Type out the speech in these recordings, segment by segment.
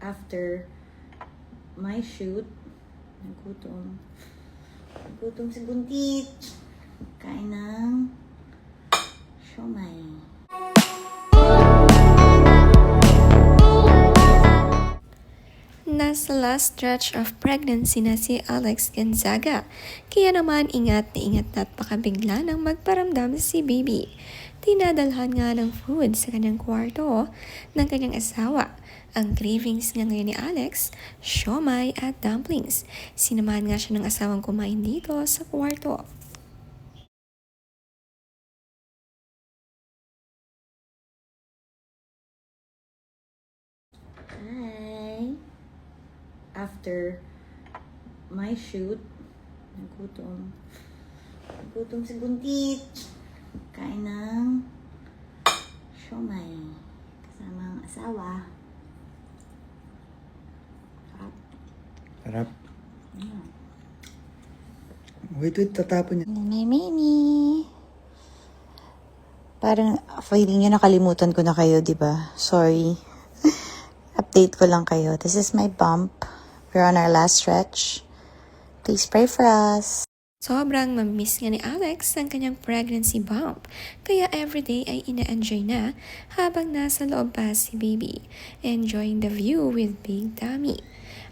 after my shoot. Nagutom. Nagutom si Buntit. Kain ng siomai. Nasa last stretch of pregnancy na si Alex Gonzaga. Kaya naman ingat na at pakabigla nang magparamdam si baby. Tinadalhan nga ng food sa kanyang kwarto ng kanyang asawa. Ang cravings nga ngayon ni Alex, siomai at dumplings. Sinamahan nga siya ng asawang kumain dito sa kwarto. Hi! After my shoot, nagutom. Nagutom si Buntit. Kain ng siomai. Kasama ang asawa. Sarap. Harap. Wait, tatapon niya. Mimi. Parang feeling nyo nakalimutan ko na kayo, di ba? Sorry. Update ko lang kayo. This is my bump. We're on our last stretch. Please pray for us. Sobrang mamiss nga ni Alex ang kanyang pregnancy bump, kaya everyday ay ina-enjoy na habang nasa loob pa si baby, enjoying the view with Big Tummy.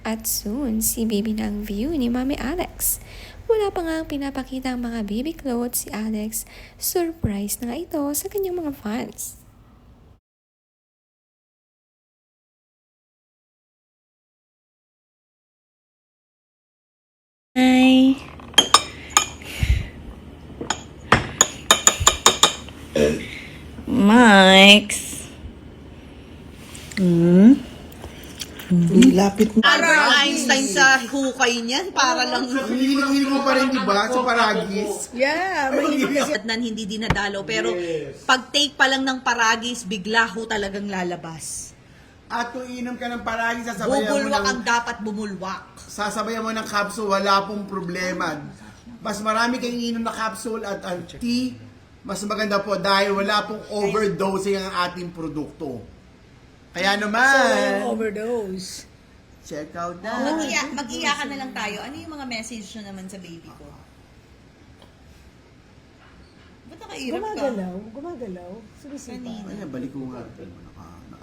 At soon, si baby na ang view ni Mami Alex. Wala pa nga ang pinapakita ang mga baby clothes si Alex, surprise na nga ito sa kanyang mga fans. Hi! Mike's. Lapit mo. Albert Einstein sa hukay niyan para lang Hinihilig mo pa rin, di ba? Sa paragis. yeah, mahilig kasi nan hindi dinadalo pero pag take pa lang ng paragis bigla ho talagang lalabas. At kung inom ka ng paragis, sasabayan mo Bubulwak ng, ang dapat bumulwak. sasabayan mo ng capsule, wala pong problema. Mas marami kayong inom na capsule at ang tea, mas maganda po dahil wala pong overdosing ang ating produkto. Kaya naman, overdose. check out na. Mag-iyakan na lang tayo. Ano yung mga message nyo naman sa baby ko? Ba't nakairap ka? Gumagalaw. Sumisipa. Ay, balik ko nga.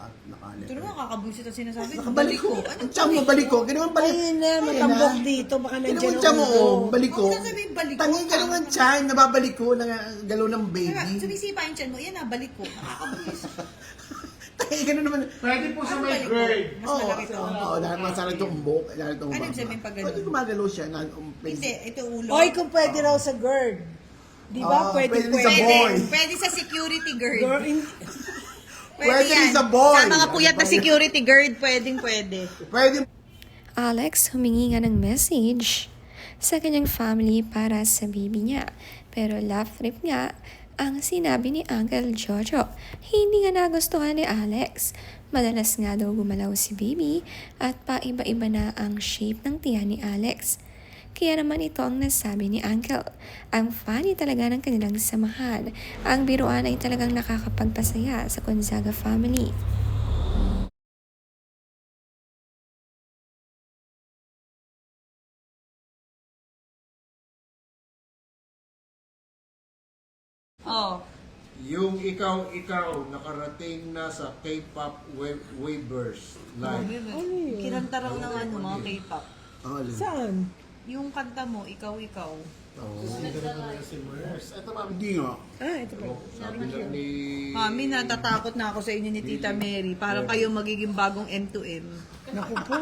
Nakalit. Ito naman kakabusit ang sinasabi. Nakabalik ko. Ang tiyan mo, balik ko. Ganun ang balik. Ayun na, matambok dito. Baka Ganun nandiyan ang tiyan mo, oh. Balik ko. Huwag sasabihin balik ko. Tangin ka naman tiyan. Nababalik ko. Galaw ng baby. Sumisipa yung tiyan mo. Yan na, balik ko. Nakakabusit. Tangin ka na naman. Pwede po sa may Balik ko. girl. Mas Oo, malaki to. dahil masarap itong umbok. Dahil itong Ano yung sabihin pag ganun? Pwede gumagalaw siya. Hindi, ito ulo. Oy, kung pwede raw sa GERD. Di ba? Pwede Pwede, din sa pwede. boy. Pwede sa security guard. Girl, Pwede rin yan. sa boy. Sa mga puyat na security guard, pwede. Pwede. Alex humingi nga ng message sa kanyang family para sa baby niya. Pero laugh trip nga ang sinabi ni Uncle Jojo. Hindi nga nagustuhan ni Alex. Madalas nga daw gumalaw si baby at paiba-iba na ang shape ng tiyan ni Alex. Kaya naman ito ang nasabi ni Uncle. Ang funny talaga ng kanilang samahan. Ang biruan ay talagang nakakapagpasaya sa Gonzaga family. Oh. Yung ikaw nakarating na sa K-pop waivers live. Kinanta raw ng ano, mga K-pop. saan? Yung kanta mo, ikaw. Hindi nga. Ah, ito pa. Sabi lang ni... Mami, natatakot na ako sa inyo ni Tita Mary. Parang kayo magiging bagong M2M. Naku po.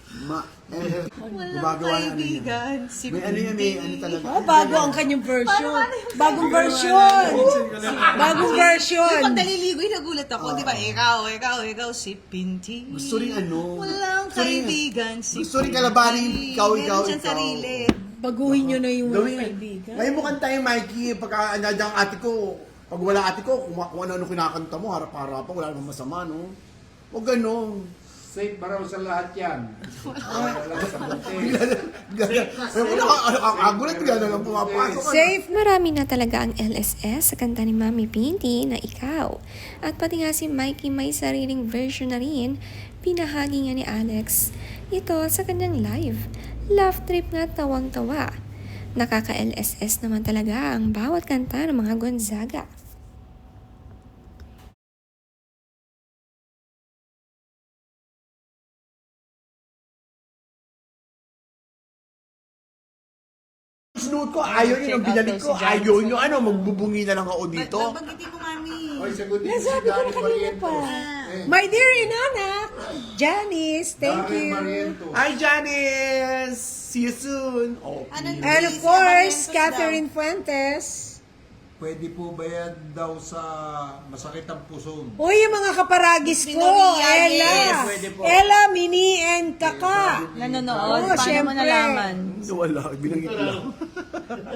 Walang Gumagawa ng ano yun. kaibigan. Si May ano yan, may ano talaga. Oh, bago ang kanyang version. Bagong version. Bagong version. Pag naliligoy, nagulat ako. Di ba? Ikaw, si Pinti. Gusto rin ano. Walang gusto rin- kaibigan, si Gusto rin kalabanin yung ikaw. Meron siyang sarili. Baguhin nyo na yung Gawin- kaibigan. May mukhang tayo, Mikey. Pagka nandiyan ang ate ko, pag wala ate ko, kung ano kinakanta mo, harap-harapan, wala namang masama, no? Huwag ganon. Safe ba raw sa lahat yan? Wala sa buntis. Nakakagulat, gano'n lang pumapasok. Safe. Marami na talaga ang LSS sa kanta ni Mami Pinti na Ikaw. At pati nga si Mikey may sariling version na rin, pinahagi nga ni Alex. Ito sa kanyang live. Laugh trip nga, tawang-tawa. Nakaka-LSS naman talaga ang bawat kanta ng mga Gonzaga. Sinuot ko, ayaw nyo nang binalik ko, ayaw nyo, ano, magbubungi na lang ako dito. Banggitin mo, mami. Oy, sagutin mo si Nasabi ko Dari na kanina Barrientos. pa. My dear inanak, Janice, thank Dari you. Barrientos. Hi, Janice! See you soon! Oh, And of course, Catherine Fuentes. Pwede po ba yan daw sa masakit ang puso? Uy, yung mga kaparagis ko, Minoria, Ella. yes. Pwede po. Ella, Mini, and Kaka. Nanonood? Oo, Paano mo syempre. nalaman? wala, binanggit ko lang.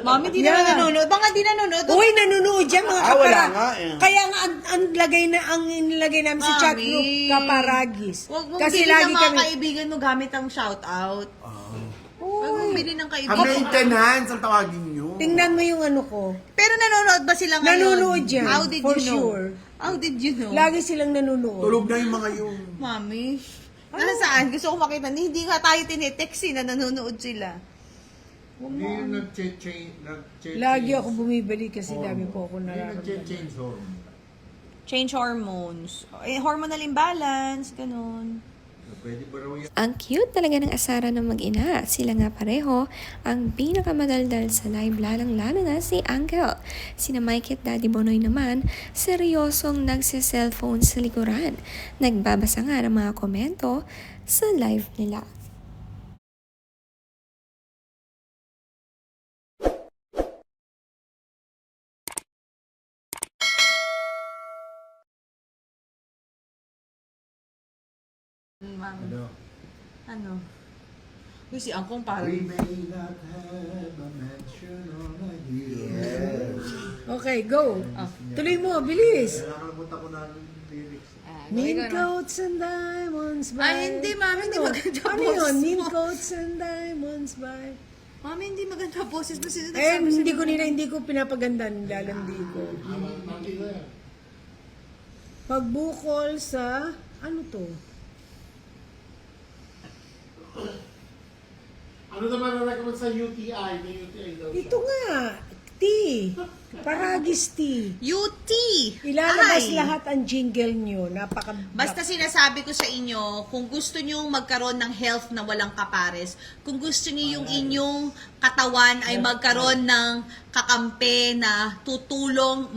Mami, di naman nanonood. Baka di nanonood. Uy, nanonood yan mga Ah, wala nga, eh. Kaya nga, ang inilagay namin sa chat Mami. group, kaparagis. Huwag mong Kasi bilhin lagi ng mga kami, kaibigan mo gamit ang shoutout. Huwag mong bilhin ng Ang kaibigan. maintenance, ang tawagin nyo. tingnan mo yung ano ko. Pero nanonood ba sila ngayon? Nanonood yan, How did for you know? sure. How did you know? Lagi silang nanonood. Tulog na yung mga yun. Mami. Nasaan? Gusto ko makita. Hindi nga tayo tinitext na nanonood sila. Hindi yung nag-change. Lagi ako bumibalik kasi dami po ako Hindi nararamdaman. nag-change hormone. Change hormones. Hormonal imbalance, ganun. Pwede ba raw yan? Ang cute talaga ng asara ng mag-ina. Sila nga pareho ang pinakamadaldal sa live, lalang-lalo na si Uncle. Sina Mike at Daddy Bonoy naman, seryosong nagsi-cellphone sa likuran. Nagbabasa nga ng mga komento sa live nila. Ano? Ano? Uy, si Angkong parang... We may not have a mansion on a hill. Okay, go. Tuloy mo, bilis. Nakalimutan ko na yung lyrics. Mean coats and diamonds by... Ay, hindi, mami, hindi maganda Ano boses yun? Mean mo. coats and diamonds by... Mami, hindi maganda boses mo. Sino Eh, nagsabi hindi ko pinapaganda, nilalandi ko. Pagbukol sa... Ano to? Ano naman ang recommend sa UTI? May UTI daw siya. Ito nga, tea. Paragis tea. UT! Ilalabas Ay! lahat ang jingle nyo. Basta sinasabi ko sa inyo, kung gusto nyo magkaroon ng health na walang kapares, kung gusto nyo yung inyong katawan ay magkaroon ng kakampi na tutulong